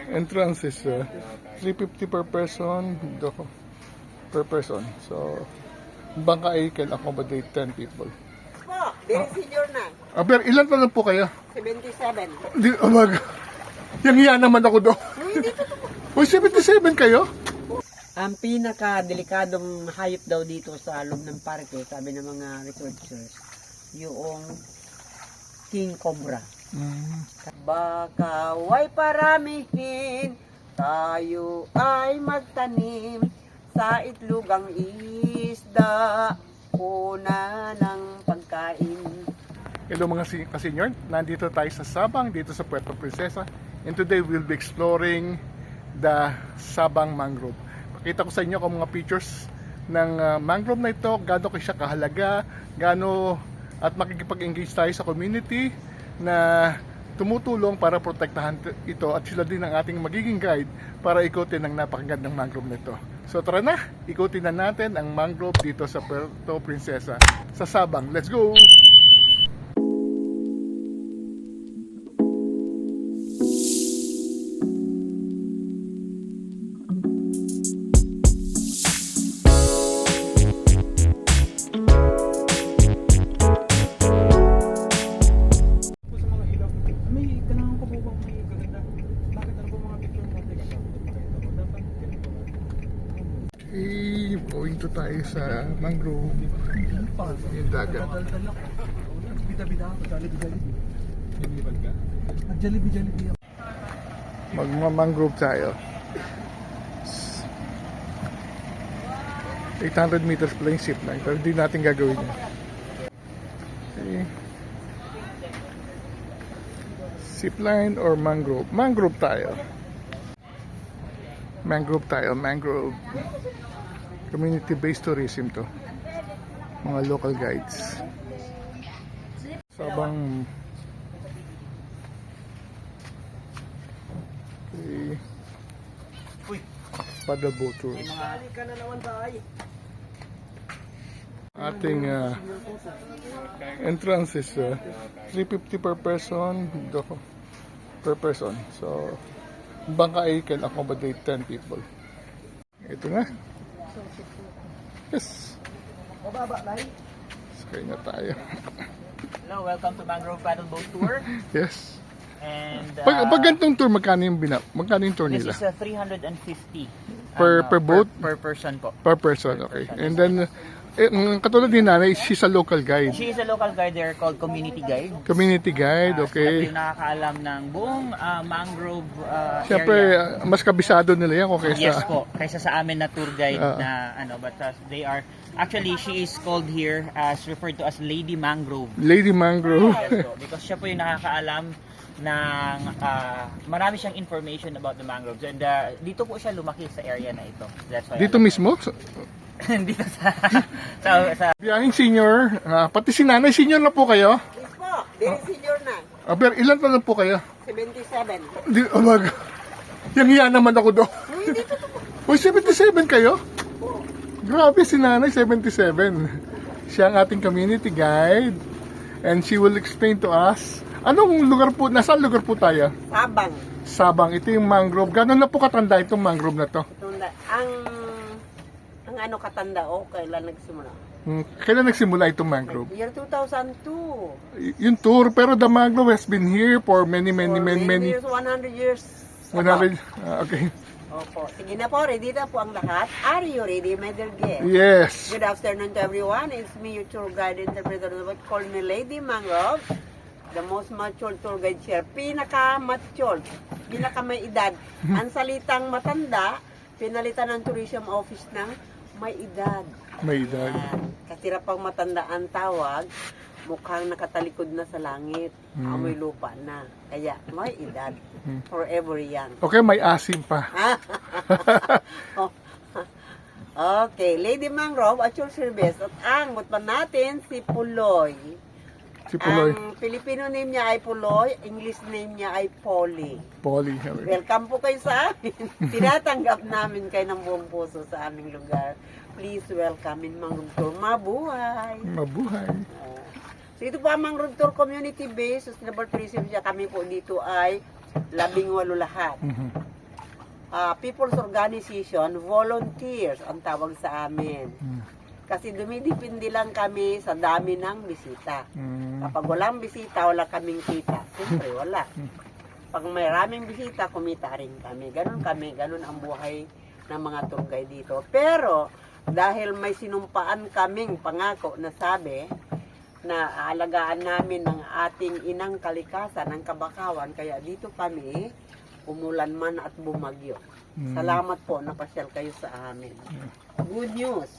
Entrance is 350 per person, per person. So, bangka ay can accommodate 10 people. Po, very senior na. Pero ilan pa lang po kayo? 77. Di, yung hiya naman ako doon. Hindi to. Uy, 77 kayo? Ang pinaka-delikadong hayop daw dito sa loob ng parke, sabi ng mga researchers, yung king cobra. Baka way paramihin, tayo ay magtanim sa itlogang isda, una ng pagkain. Hello mga ka-senior, nandito tayo sa Sabang, dito sa Puerto Princesa. And today we'll be exploring the Sabang Mangrove. Pakita ko sa inyo kung mga pictures ng mangrove na ito, gaano ko siya kahalaga, gaano at makikipag-engage tayo sa community na tumutulong para protektahan ito at sila din ang ating magiging guide para ikutin ang napakagandang mangrove nito. So tara na, ikutin na natin ang mangrove dito sa Puerto Princesa sa Sabang. Let's go! Okay, going to tayo sa mangrove. Yung dagat. Magma-mangrove tayo. 800 meters pala yung zipline, pero hindi natin gagawin yun. Okay. Zipline or mangrove? Mangrove tayo. Mangrove tayo, mangrove. Community-based tourism to. Mga local guides. Sabang. Okay. Paddle boat tour. Ating entrance is 350 per person, per person. So, bangka ay can accommodate 10 people. Ito na. Yes. Sakay na tayo. Hello, welcome to Mangrove Paddle Boat Tour. Yes. And Pag ganitong tour, magkano yung tour this nila? is 350 Per boat? per person po. Per person, okay. And then, katulad ni nanay, she's a local guide. She is a local guide. They're called community guide. Community guide, Sila okay. yung nakakaalam ng buong mangrove Siyempre, area. mas kabisado nila yan kung Yes kaysa... po, kaysa sa amin na tour guide Ah. na ano, but they are actually she is called here as referred to as Lady Mangrove. Lady Mangrove. Yes po, because siya po yung nakakaalam ng marami siyang information about the mangroves, and dito po siya lumaki sa area na ito. That's why Dito mismo? dito sa Biyahing senior, pati si nanay, senior na po kayo? Yes po, very senior na. Pero ilan pa lang po kayo? 77. Di, yung hiya naman ako doon. Hindi to. Uy, 77 kayo? Grabe, si nanay, 77. Siya ang ating community guide. And she will explain to us. Anong lugar po, nasaan lugar po tayo? Sabang. Sabang, ito yung mangrove. Gano'n na po katanda itong mangrove na to? Ang ano katanda kailan nagsimula? Kailan nagsimula itong mangrove? Year 2002. Yung tour, pero the mangrove has been here for many years, 100 years. 100, okay. Opo. Sige na po, ready na po ang lahat. Are you ready, my dear guest? Yes. Good afternoon to everyone. It's me, your tour guide interpreter. What call me Lady Mangrove. The most mature tour guide here. Pinaka-mature. Pinaka-may edad. Ang salitang matanda, pinalitan ng tourism office ng may edad. May edad. Kasira pang matanda ang tawag, mukhang nakatalikod na sa langit. Amoy lupa na. Kaya may edad. Forever young. Okay, may asim pa. Okay, Lady Mangrove at your service. At ang mutpan natin si Puloy. Si Puloy. Ang Filipino name niya ay Puloy, English name niya ay Polly. Polly. Welcome po kayo sa amin. Tinatanggap namin kayo ng buong puso sa aming lugar. Please welcome in Mangrove Tour. Mabuhay! Mabuhay. So ito po ang Mangrove Tour community based sustainable tourism siya. Kami po dito ay 18 lahat. Mhm. People's organization, volunteers ang tawag sa amin. Mm. Kasi dumidipindi lang kami sa dami ng bisita. Mm. Kapag walang bisita, wala kaming kita. Siyempre, wala. Pag maraming bisita, kumita rin kami. Ganun ang buhay ng mga tour guide dito. Pero, dahil may sinumpaan kaming pangako na sabi, na aalagaan namin ng ating inang kalikasan, ng Kabakawan, kaya dito kami, umulan man at bumagyo. Salamat po, napasyal kayo sa amin. Good news,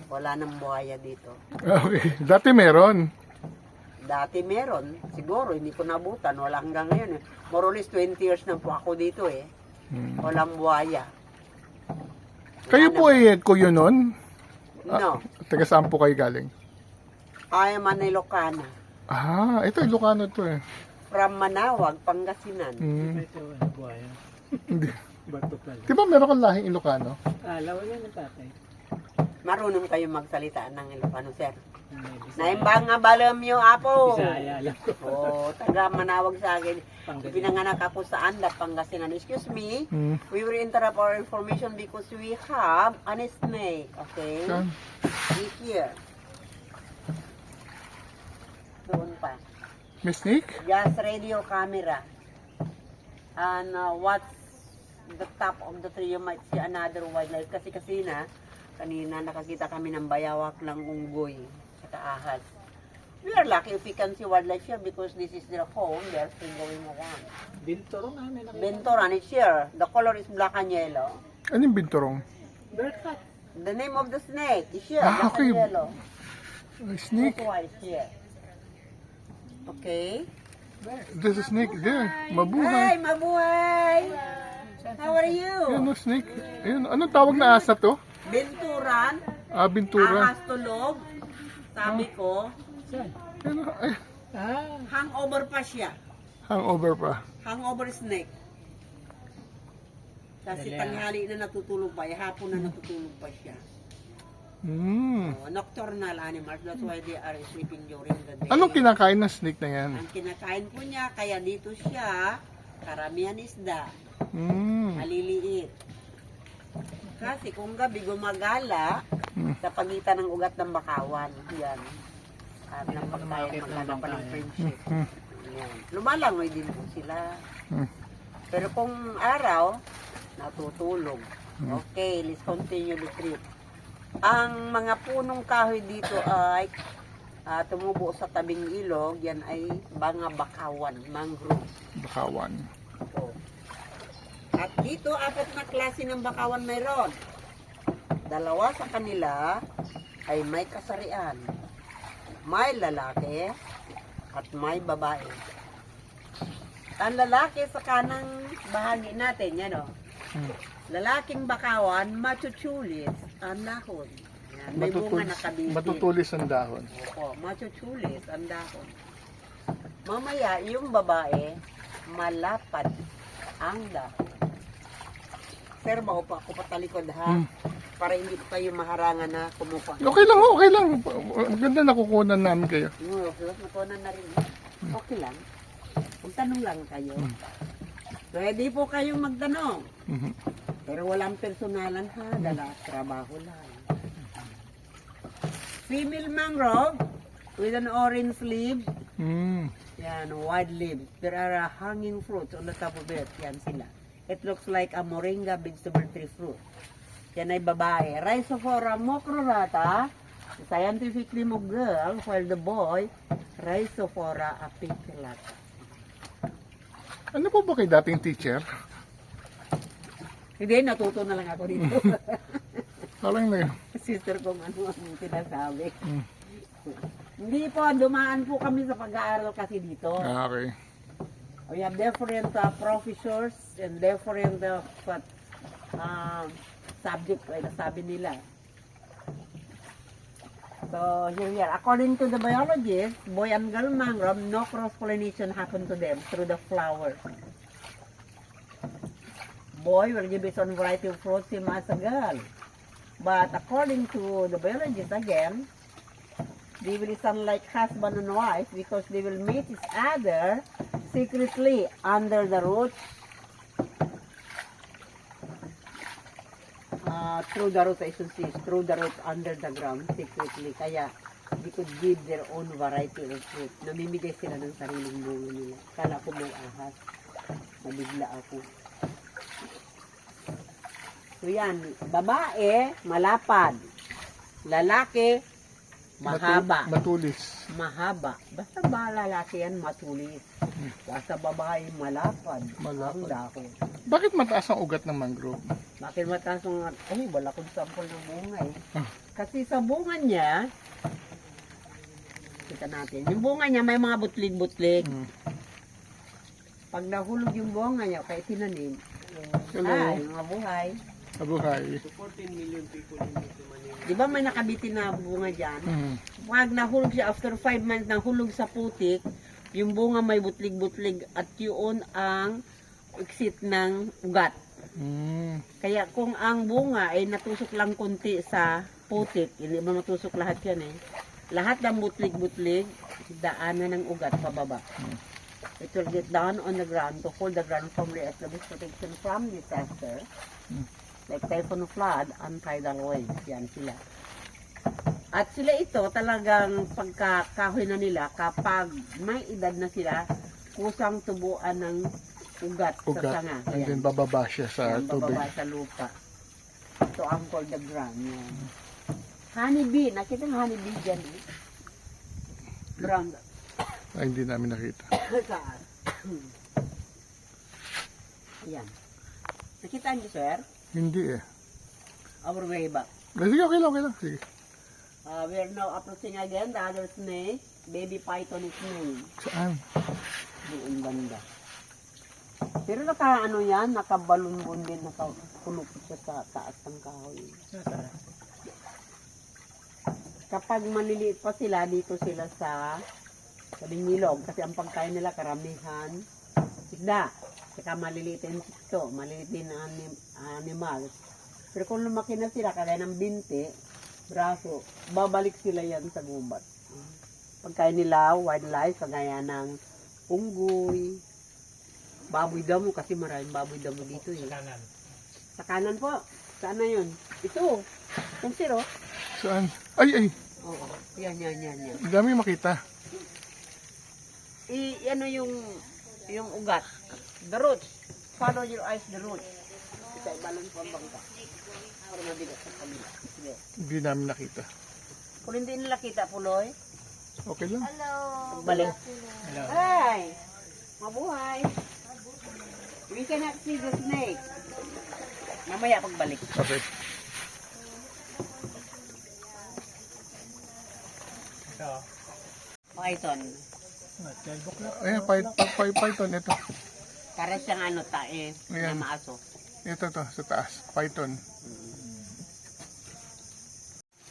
wala nang buhaya dito. Okay. Dati meron. Dati meron, siguro, hindi ko nabutan, wala hanggang ngayon. More or less 20 years na po ako dito eh. Walang buhaya. Kayo po ay kuyo nun? No, Taga saan po kayo galing? I am an Ilocana. Ito Ilocano to eh. From Manawag, Pangasinan. Ito, buhaya. Hindi. Bato pala. Di ba meron kang lahing Ilocano? Lawan yan ng tatay. Marunong kayo magsalita ng Ilocano, sir. Bisaya. Naimbang nga balam yung apo. Bisaya lang ko. Taga Manawag sa akin. Pangasinan. Pinanganak ako sa Anda, Pangasinan. Excuse me, Hmm. we will interrupt our information because we have an snake, okay? Saan? Here. Doon pa. May snake? Just radio camera. And what's the top of the tree, you might see another wildlife. Kasi kanina nakakita kami ng bayawak ng unggoy at ahas. We are lucky if we can see wildlife here because this is their home. They are still going around. Bintoro namin ang Bentoran is here. The color is black and yellow. Anong binturong? Berkat. The name of the snake is here. Ah, Black okay. and yellow. Snake? That's why it's here. Okay. There's a snake there. Hi, Mabuhay. mabuhay! How are Ayan you? o, snake. Ayan, anong tawag na asa to? Benturan, Bintura. ahas tulog. Sabi ko, Ayan, ay, hangover pa siya. hangover pa. Hangover snake. Kasi tanghali na natutulog pa, hapon na natutulog pa siya. Nocturnal animals, that's why they are sleeping during the day. Anong kinakain ng snake na yan? Ang kinakain po niya, kaya dito siya, karamihan isda, maliliit. Kasi kung gabi gumagala, sa pagitan ng ugat ng bakawan, yan. At ng pagkain, maghanap pa ng friendship. Yan. Lumalangoy din po sila. Pero kung araw, natutulog. Okay, let's continue the trip. Ang mga punong kahoy dito ay tumubo sa tabing ilog, yan ay mga bakawan, mangrove. Bakawan. So, at dito, 4 na klase ng bakawan mayroon. 2 sa kanila ay may kasarian. May lalaki at may babae. Ang lalaki sa kanang bahagi natin, yan o. Lalaking bakawan, machuchulis ang dahon. Yan, may bunga na kabiti. Matutulis ang dahon. Opo, machuchulis ang dahon. Mamaya, yung babae, malapad ang dahon. Sir, maupa ako patalikod ha. Para hindi po kayo maharangan na kumupa. Okay lang, okay lang. Ang ganda nakukunan namin kayo. Nakunan na rin. Okay lang. Magtanong lang kayo. Pwede po kayong magtanong. Pero walang personalan ha. Dala, trabaho lang. Female mangrove with an orange leaf. Yan, wide leaves. There are hanging fruits on the top of it. Yan sila. It looks like a moringa vegetable tree fruit. Yan ay babae. Rhizophora macrorata, the scientific name of girl, while the boy, Rhizophora apicellata. Ano po ba kay dating teacher? Hindi, natuto na lang ako dito. Parang na yun. Sister kong ano ang sinasabi. Hindi po, dumaan po kami sa pag-aaral kasi dito. Okay. We have different professors and different subject, like sabi nila. So, here we are. According to the biologist, boy and girl mangrove, no cross-pollination happened to them through the flowers. Boy will give its own variety of fruits, same as a girl. But according to the biologist again, they will sound like husband and wife because they will meet each other secretly under the roots. Through the roots, I should say, through the roots under the ground, secretly. Kaya, they could give their own variety of fruit. Namimigay sila ng sariling bunga nila. Kala ko may ahas. Nabigla ako. So yan, babae, malapad. Lalaki, mahaba. Matulis. Mahaba. Basta ba lalaki yan, matulis. Basta babae, malapad. Malapad. Ang dako. Bakit mataas ang ugat ng mangrove? Bakit mataas ang, ay, wala kong sample ng bunga eh. Ah. Kasi sa bunga niya, kita natin, yung bunga niya may mga butlig-butlig. Mm. Pag nahulog yung bunga niya, kaya tinanim, Hello. ay, mga buhay. Abuhay. Di ba may nakabitin na bunga dyan? Mm. Pag nahulog siya, after 5 months nahulog sa putik, yung bunga may butlig-butlig at yun ang exit ng ugat. Mm. Kaya kung ang bunga ay natusok lang konti sa putik, hindi ba matusok lahat yan eh. Lahat ng butlig-butlig, daanan ng ugat pababa. It will get down on the ground to hold the ground from the establish protection from disaster. Like typhoon flood and tidal waves. Yan sila. At sila ito talagang pagkakahoy na nila kapag may edad na sila, kusang tubuan ng ugat sa Ugat. sanga. And then bababa siya sa Yan, tubig. bababa sa lupa. Ito ang called the ground. Yan. Honeybee. Nakita ng honeybee dyan eh. Brown. Ay, hindi namin nakita. Saan? Ayan. Nakita niyo, sir? Hindi eh. Our way back. Sige, okay lang, okay lang. Sige. We are now approaching again the other snake. Baby python is named. Saan? Doon banda. Pero ano yan, nakabalunbon din, nakakulok siya sa taas ng kahoy. Kapag maliliit pa sila, dito sila sa Bingilog. Kasi ang pagkain nila, karamihan, isda. Saka maliliit yung sikto, maliliit din na animal. Pero kung lumaki na sila, kagaya ng binti, braso, babalik sila yan sa gubat. Pagkain nila, wildlife, kagaya ng unggoy, baboy damo, kasi maraming baboy damo dito eh. Kanan. Sa kanan po. Saan na yun? Ito. Yung siro. Saan? Ay, ay. Oo. Yan. Ang dami makita. Ano yung ugat. The roots. Follow your eyes, the roots. Isa, balance po ang bangka. Para mabigat sa kabila. Sige. Hindi namin nakita. Kung hindi nila kita, Puloy. Okay lang. Balik. Hello. Hi! Mabuhay! We cannot see the snake. Mamaya pagbalik. Okay. Ito. Python. 12 o'clock. Ayan, python ito. Para siyang tae Ayan. na maaso. Ito to, sa taas. Python.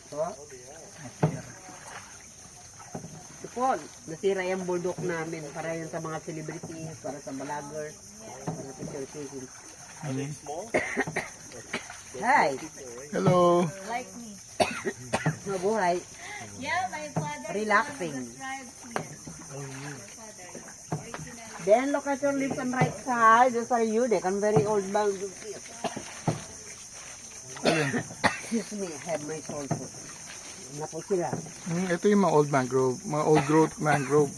So, Ipon, nasira yung bulldog namin para yun sa mga celebrities, para sa vloggers, para sa showcasing. Hi! Hello. Like me. Mabuhay. Yeah, my father Relaxing. subscribes here. My father. Original. Then look at your left and right side. Those are unique and very old mangroves. Ayan. Excuse me, I have my soul food. Na po sila. Ito yung mga old mangrove. Mga old growth mangrove.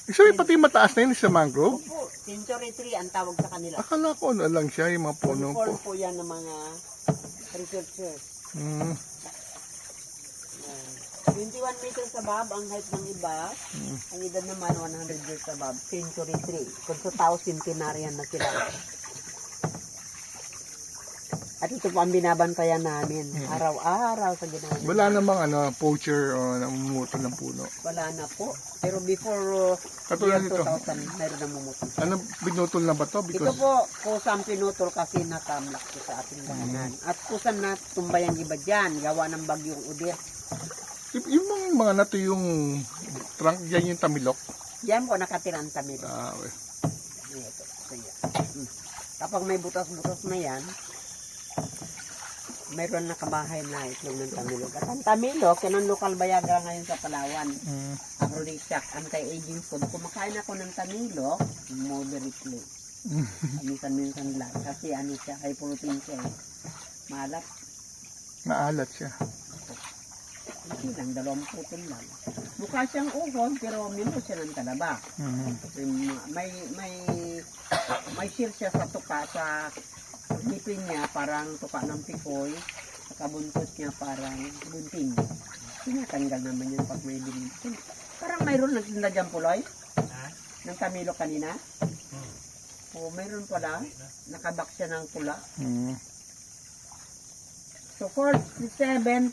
Actually, pati mataas na yun sa mangrove. Opo, century tree ang tawag sa kanila. Akala ko ano lang siya, yung mga puno po. Uniform po yan ng mga researchers. Mm. 21 meters above ang height ng iba. Ang edad naman 100 years above. Century tree. Kung sa tao, centenarian na sila. At ito po ang binabantayan namin. Araw-araw sa ginagawa. Wala namang poacher o namumuto ng puno. Wala na po. Pero before Katulad year nito. 2000, mayroon na mumutol. Ano, binutol na ba to? Ito Because, po, kusang pinutol kasi nakamlak po sa ating daanan. At kusang natumbay ang iba dyan, gawa ng bagyong Udir. yung mga nato yung trunk, yan yung tamilok. Yan po nakatirang kami. Ah, okay. Ito, so yan. Kapag may butas-butas na yan, mayroon nakabahay na itlog ng tamilok. At ang tamilok, yan ang local bayaga ngayon sa Palawan. Aphrodisiac, anti-aging food. Kumakain ako ng tamilok, moderately. Minsan-minsan lang. Kasi ano siya, high protein siya. Malat. Maalat siya. Hindi lang, 20 lang. Mukha siyang uhon, pero mimo siya ng talaba. May share siya sa tuka, sa ngipin niya, parang tuka ng pikoy. Sa kabuntot niya, parang bunting. Tinatanggal naman yun pag may binuntin. Parang mayroon nagtinda dyan puloy. Ng tamilo kanina. O mayroon pala. Nakabak siya ng pula. So, 47.55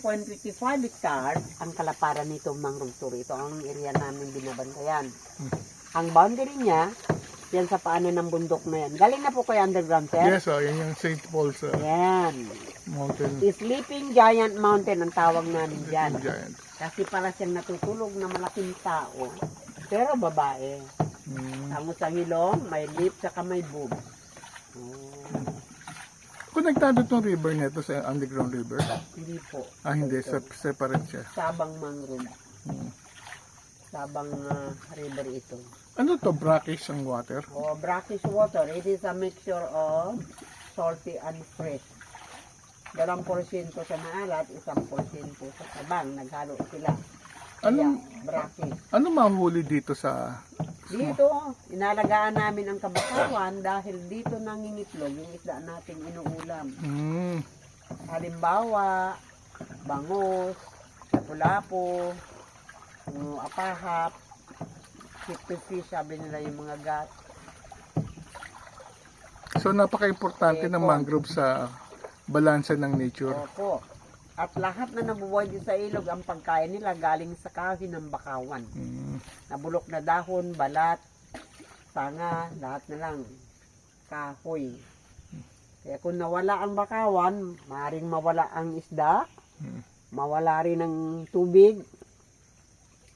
hectares ang kalaparan nitong mangrove tour. Ito ang area namin binabantayan. Ang boundary niya, yan sa paanan ng bundok na yan. Galing na po kayo underground, sir? Yes, yan yung St. Paul's Yan. Mountain. Sleeping Giant Mountain ang tawag namin dyan. Giant. Kasi para siyang natutulog na malaking tao. Pero babae. Tango sa hilong, may lip, saka may boob. Konektado tong river nito sa underground river? Hindi po. Hindi. Separate siya. Sabang mangrove. Sabang river ito. Ano to? Brackish ang water? O brackish water, it is a mixture of salty and fresh. 2% sa maalat, 1% sa sabang. Naghalo sila. Ano, Brackish. ano mahuli dito sa... Dito, inalagaan namin ang kabakawan dahil dito nangingitlog yung isda nating inuulam. Halimbawa, bangus, lapu-lapu, apahap, fish, sabi nila yung mga gat. So, napaka-importante ng mangrove sa balansa ng nature. Opo. At lahat na nabubuhay din sa ilog, ang pagkain nila galing sa kahoy ng bakawan. Nabulok na dahon, balat, sanga, lahat na lang kahoy. Kaya kung nawala ang bakawan, maaaring mawala ang isda, mawala rin ang tubig,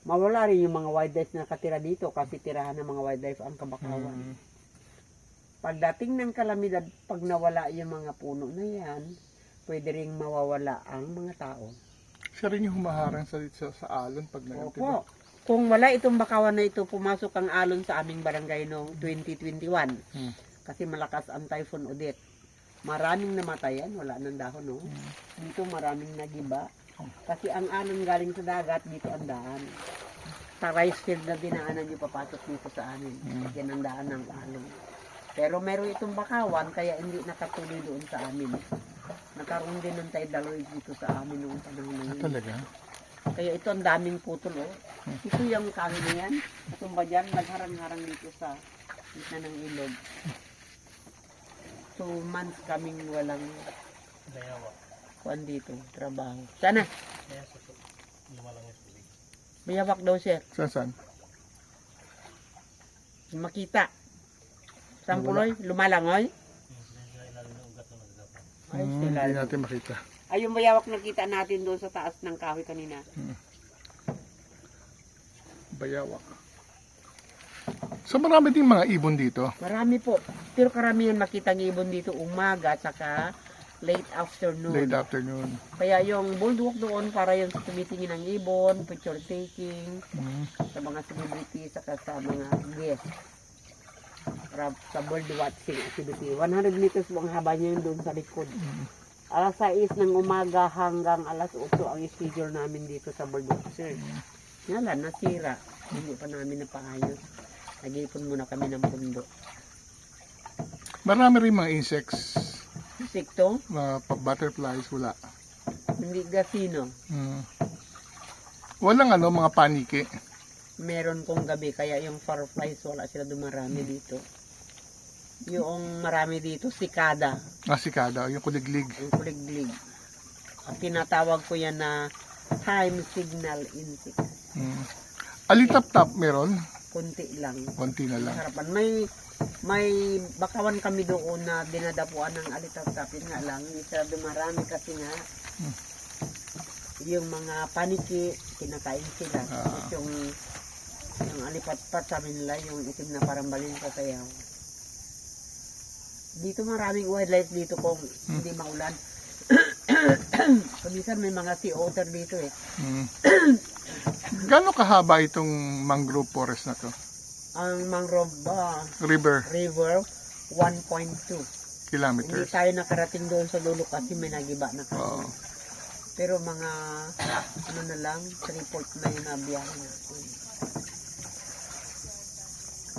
mawala rin yung mga wildlife na nakatira dito kasi tirahan ng mga wildlife ang kabakawan. Pagdating ng kalamidad, pag nawala yung mga puno na yan, pwede rin mawawala ang mga tao. Siya rin yung humaharang sa alon pag nagtiba. Opo. Kung wala itong bakawan na ito, pumasok ang alon sa aming barangay noong 2021. Kasi malakas ang Typhoon Odette. Maraming namatayan, wala nang dahon, no? Dito maraming nagiba. Kasi ang alon galing sa dagat, dito ang daan. Sa rice field na dinaanan nyo papasok dito sa amin. Yan ang daan ng alon. Pero meron itong bakawan, kaya hindi nakatuloy doon sa amin. Nakaroon din ng tidal wave dito sa amin noong panahon na yun. Talaga? Kaya ito ang daming putol, oh. Ito yung kahoy na yan. Itong ba dyan, nagharang-harang dito sa gitna ng ilog. 2 months kaming walang kuan dito, trabaho. Sana? Bayawak daw siya. Saan? Makita. Sampuloy, lumalangoy. Ay, Hindi sila. natin makita. Ay, yung bayawak nakita natin doon sa taas ng kahoy kanina. Bayawak. So marami din mga ibon dito. Marami po. Pero karamihan makita ng ibon dito umaga at saka late afternoon. Late afternoon. Kaya yung boardwalk doon para yung tumitingin ng ibon, picture taking, sa mga celebrities, saka sa mga guests. Para sa bird watching activity. 100 meters po ang haba niya doon sa likod. Alas 6 ng umaga hanggang alas 8 ang schedule namin dito sa bird watcher. Yan nasira. Hindi pa namin napaayos. Nag-ipon muna kami ng pundo. Marami rin mga insects. Insekto, Mga butterflies, wala. hindi gasino. Walang mga paniki. Meron kong gabi, kaya yung fireflies wala sila dumarami dito. Yung marami dito, sikada, Sikada, yung kuliglig. yung kuliglig. Ang tinatawag ko yan na time signal insect. Alitap-tap meron. Kunti lang. Konti na lang. Harapan. May bakawan kami doon na dinadapuan ng alitap-tapin nga lang. Hindi sila dumarami kasi nga yung mga paniki, kinakain sila. Tapos yung alipat-pat sabi nila, yung itim na parang balin sa sayaw. Dito maraming wildlife dito kung hindi maulan. Kabisan may mga sea otter dito eh. Mm. Gaano kahaba itong mangrove forest na to? Ang mangrove River river, 1.2. Hindi kilometers. tayo nakarating doon sa dulo kasi may nagiba na kasi. Oo. Pero mga, ano na lang, 3/4 na yun na biyahe natin.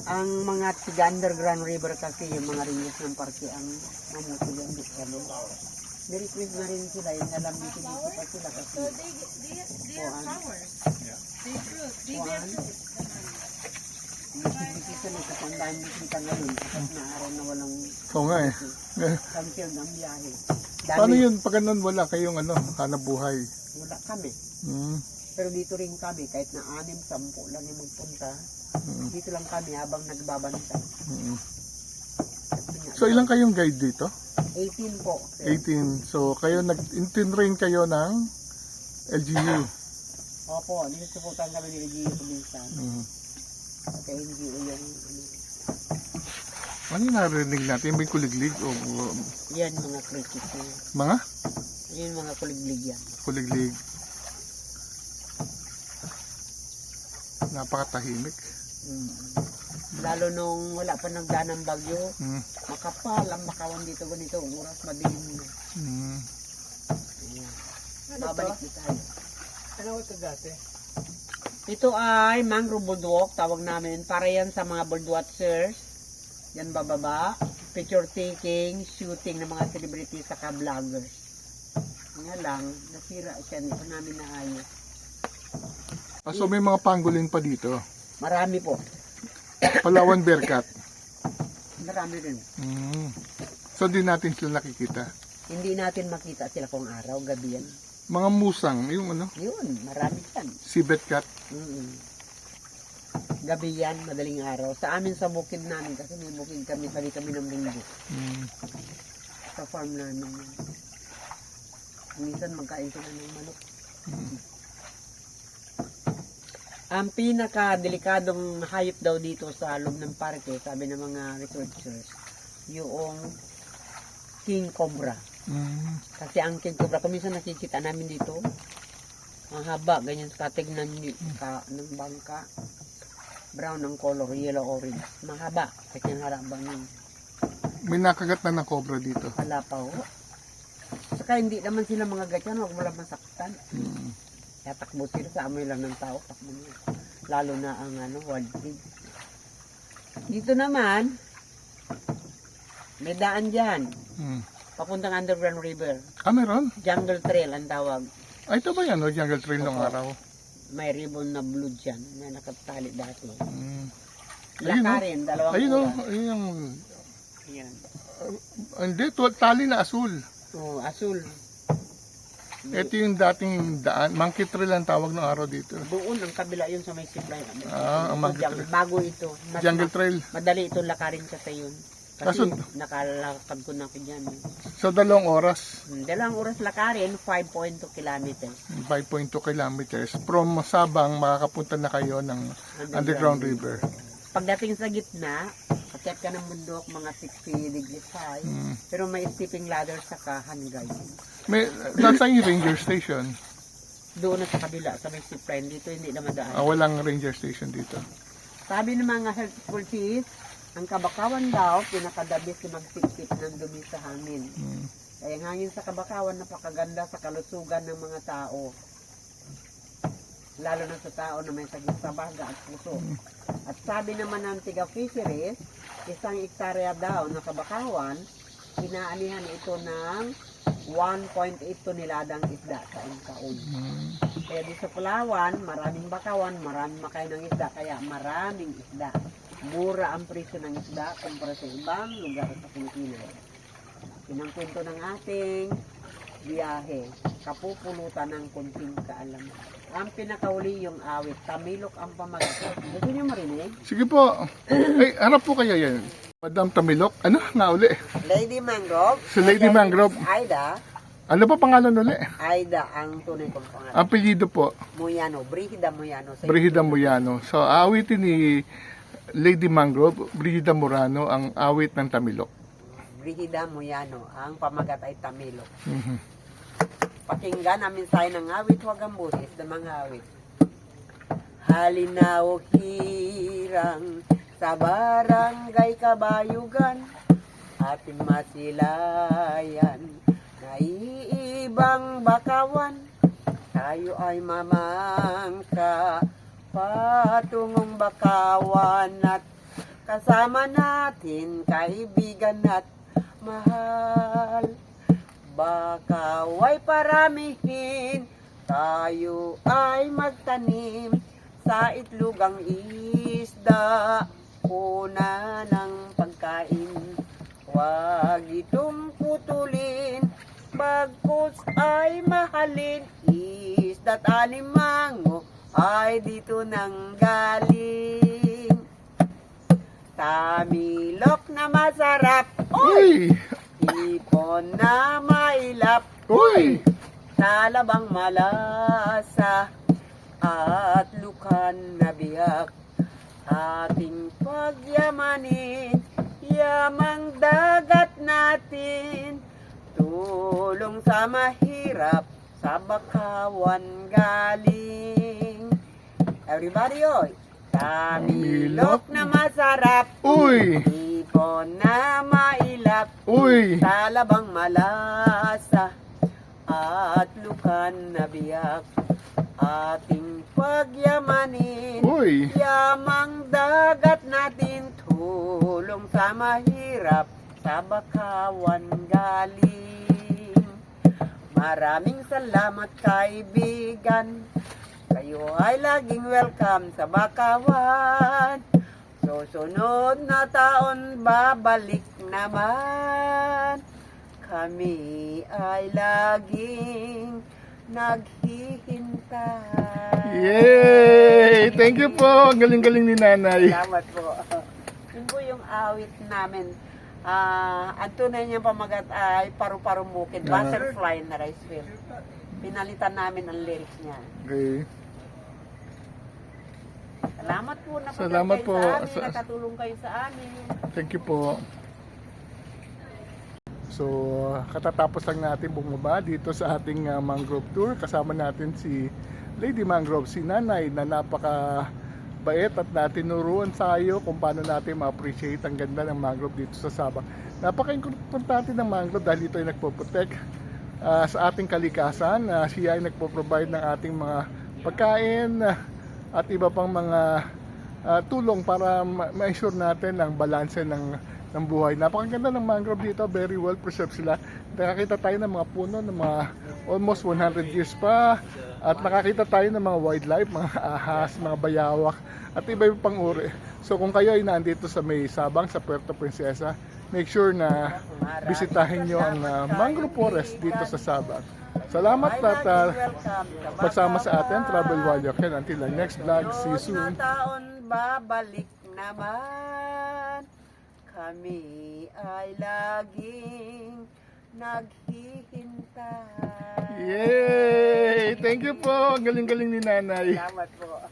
Ang mga tiga-underground river kasi, yung mga ringos ng parke, ang mamuti yan dito sa loob. May request na rin sila, yung alam dito pa sila kasi. So they are flowers. They fruit. They bear Kuhaan. fruit. Bisita nito, kung dahil bisita ngayon, kapag na araw na walang Oo nga eh. cancel ng biyahe. Paano yun? Pag ganun wala kayong hanap buhay. Wala kami. Mm. Pero dito rin kami, kahit na 6-10 lang yung magpunta, Mm. dito lang kami habang nagbabantay. Mm. Kasi nga, So ilang kayong guide dito? 18 po. 18. So kayo nag-train kayo ng LGU. Opo, nisusuportan kami ni Reggie kuminsan. Mm. Kaya NGO yung Ano yung narinig natin? May kuliglig o yan mga cricket yun. mga Yan mga kuliglig yan. kuliglig? Napakatahimik. Mm. Lalo nung wala pa nagdaan ng bagyo, Mm. makapal ang makawan dito ganito, oras madilim na. Mm. Ayan. Ano Babalik to? din tayo. Ano ito dati? Ito ay mangrove boardwalk, tawag namin. Para yan sa mga birdwatchers. Yan bababa. Picture taking, shooting ng mga celebrities saka vloggers. Nga lang, nasira siya. Hindi pa namin naayos. So may mga pangolin pa dito. Marami po. Palawan Bearcat. Marami rin. Mm. So di natin sila nakikita. Hindi natin makita sila kung araw, gabi yan. Mga musang, yung Yun, marami yan. civet cat. Mm-mm. Gabi yan, madaling araw. Sa amin sa bukid namin, kasi may bukid kami, tabi kami ng linggo. Mm. Sa farm namin. Minsan magkain sila ng manok. Ang pinaka-delikadong hayop daw dito sa loob ng parke, sabi ng mga researchers, yung king cobra. Mm. Kasi ang king cobra, kung minsan nakikita namin dito, ang haba, ganyan katignan ng bangka. Brown ang color, yellow orange. Mahaba, kasi ang harapan ng May nakagat na ng cobra dito. palapaw. Saka hindi naman sila mga gatyan, huwag mo lang masaktan. Mm. Kaya takbo sila sa amoy lang ng tao, takbo nila. Lalo na ang wild pig. Dito naman, may daan dyan. Mm. Papuntang underground river. Meron? Jungle trail ang tawag. Ay, ito ba yan? Jungle trail ng Opo. araw? May ribbon na blue dyan na nakatali dati. Mm. Ayun, Lakarin, dalawang Ayun o, oras. ayun yung... Ayan. Hindi, tali na asul. Oh, asul. Ito yung dating daan. Monkey trail ang tawag ng araw dito. Doon ang kabila yun sa may zipline. Ang monkey Jungle, trail. bago ito. Mas Jungle trail. madali ito lakarin kasi yun. Kasi Kaso- nakalakad ko na ako dyan. So, 2 oras. Dalawang oras lakarin, 5.2 kilometers. 5.2 kilometers. From Sabang, makakapunta na kayo ng underground river. Pagdating sa gitna, akyat ka ng bundok, mga 60 degrees high. Mm. Pero may stepping ladder sa hanggang. May, nasaan yung ranger station? Doon na sa kabila, sa may zipline. Dito hindi na madaan. Walang ranger station dito. Sabi ng mga health expertise, ang Kabakawan daw, pinakadabis na magsipsip ng dumi sa hangin. Mm. Kaya ang hangin sa Kabakawan, napakaganda sa kalusugan ng mga tao. Lalo na sa tao na may sakit sa baga at puso. At sabi naman ng Tiga Fisheries, 1 hektarya daw na Kabakawan, inaanihan ito ng 1.8 toneladang isda sa taon. Mm. Kaya di sa Palawan, maraming bakawan, maraming makain ng isda, kaya maraming isda. Mura ang presyo ng isda kumpara sa ibang lugar sa Pilipinas. Yun ang kwento ng ating biyahe. Kapupulutan ng kunting kaalaman. Ang pinakauli yung awit, Tamilok ang pamagat. Gusto niyo marinig? Sige po. Ay, harap po kayo yan. Madam Tamilok. Ano? Nauli. Lady Mangrove. Si Lady Mangrove. Aida. Ano pa pangalan uli? Aida ang tunay kong pangalan. Ang apelyido po, Muyano, Brigida Muyano. Brigida Muyano. So, awitin ni Lady Mangrove, Brigida Murano, ang awit ng Tamilok. Brigida Muyano. Ang pamagat ay Tamilok. Mhm. pakinggan ang mensahe ng awit, huwag ang buhis ng mga awit. Halinaw hirang sa barangay Kabayugan, ating masilayan, naiibang bakawan, tayo ay mamangka, patungong bakawan at kasama natin kaibigan at mahal. Bakaway paramihin, tayo ay magtanim sa itlogang isda, una ng pagkain. Huwag itong putulin, bagkus ay mahalin, isda't alimango ay dito nang galing. Tamilok na masarap, Uy! ipon na mailap, Uy! talabang malasa, at lukan na biyak. Ating pagyamanin, yamang dagat natin, tulong sa mahirap, sa bakawan galing. Everybody, oy! Tamilok na masarap, Uy! ipon na mailap, Uy! talabang malasa, at lukan na biyak. Ating pagyamanin, Uy! yamang dagat natin, tulong sa mahirap, sa bakawan galing. Maraming salamat kaibigan, kayo ay laging welcome sa bakawan. Susunod na taon babalik naman, kami ay laging naghihintay. Yay! Thank you po. Ang galing-galing ni Nanay. Salamat po. Yun po yung awit namin. Ang tunay niyang pamagat ay Paru-Paru Bukid, Butterfly na rice field. Pinalitan namin ang lyrics niya. Okay. Salamat po na Salamat po. sa amin, nakatulong kayo sa amin. Thank you po. So, katatapos lang natin bumaba dito sa ating mangrove tour. Kasama natin si Lady Mangrove, si Nanay na napaka bait at natinuruan tayo kung paano natin ma-appreciate ang ganda ng mangrove dito sa Sabang. Napaka-importante ng mangrove dahil ito ay nagpo-protect sa ating kalikasan. Siya ay nagpo-provide ng ating mga pagkain at iba pang mga tulong para ma-ensure natin ang balanse ng buhay. Napakaganda ng mangrove dito, very well preserved sila. Nakakita tayo ng mga puno ng mga almost 100 years pa, at nakakita tayo ng mga wildlife, mga ahas, mga bayawak at iba pang uri. So kung kayo ay nandito sa may Sabang, sa Puerto Princesa, make sure na bisitahin nyo ang mangrove forest dito sa Sabang. Salamat at pagsama sa atin, Travel Warrior Ken. Until the next vlog, see you soon. Na taon babalik naman, kami ay laging naghihintay. Yay! Thank you po. Ang galing-galing ni Nanay. Salamat po.